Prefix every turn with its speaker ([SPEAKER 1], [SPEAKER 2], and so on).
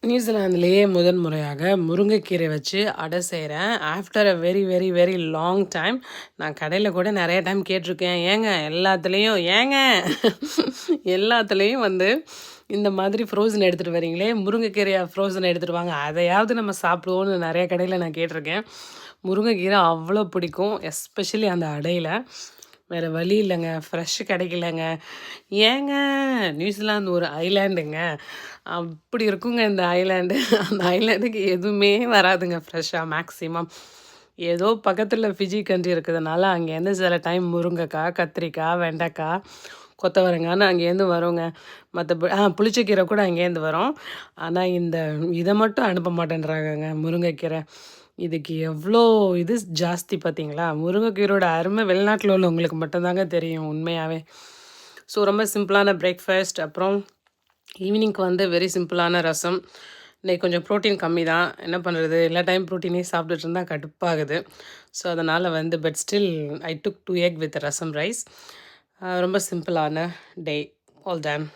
[SPEAKER 1] நியூசிலாந்துலேயே முதன் முறையாக முருங்கைக்கீரை வச்சு அடை செய்கிறேன். After a very very very long time. நான் கடையில் கூட நிறைய டைம் கேட்டிருக்கேன், ஏங்க எல்லாத்துலேயும் வந்து இந்த மாதிரி ஃப்ரோசன் எடுத்துகிட்டு வரீங்களே, முருங்கைக்கீரையை ஃப்ரோசன் எடுத்துகிட்டு வாங்க, அதையாவது நம்ம சாப்பிடுவோன்னு நிறைய கடையில் நான் கேட்டிருக்கேன். முருங்கைக்கீரை அவ்வளோ பிடிக்கும், எஸ்பெஷலி அந்த அடையில். வேறு வழி இல்லைங்க, ஃப்ரெஷ்ஷு கிடைக்கலங்க. ஏங்க, நியூசிலாந்து ஒரு ஐலேண்டுங்க, அப்படி இருக்குங்க இந்த ஐலேண்டு. அந்த ஐலேண்டுக்கு எதுவுமே வராதுங்க ஃப்ரெஷ்ஷாக மேக்ஸிமம். ஏதோ பக்கத்தில் ஃபிஜி கண்ட்ரி இருக்கிறதுனால அங்கேருந்து சில டைம் முருங்கைக்காய், கத்திரிக்காய், வெண்டைக்காய், கொத்தவரங்கான்னு அங்கேருந்து வருங்க. மற்றபடி புளிச்சக்கீரை கூட அங்கேருந்து வரும். ஆனால் இதை மட்டும் அனுப்ப மாட்டேன்றாங்கங்க, முருங்கைக்கீரை. இதுக்கு எவ்வளோ இது ஜாஸ்தி பார்த்தீங்களா? முருங்கைக்கீரோட அருமை வெளிநாட்டில் உள்ளவங்களுக்கு மட்டும்தாங்க தெரியும் உண்மையாகவே. ஸோ ரொம்ப சிம்பிளான பிரேக்ஃபாஸ்ட். அப்புறம் ஈவினிங்க்கு வந்து வெரி சிம்பிளான ரசம். இன்றைக்கி கொஞ்சம் ப்ரோட்டீன் கம்மி தான், என்ன பண்ணுறது, எல்லா டைம் ப்ரோட்டீனே சாப்பிட்டுட்டு இருந்தால் கடுப்பாகுது. ஸோ அதனால் வந்து but still I took 2 egg with rasam rice. ரொம்ப சிம்பிளான டே. All done.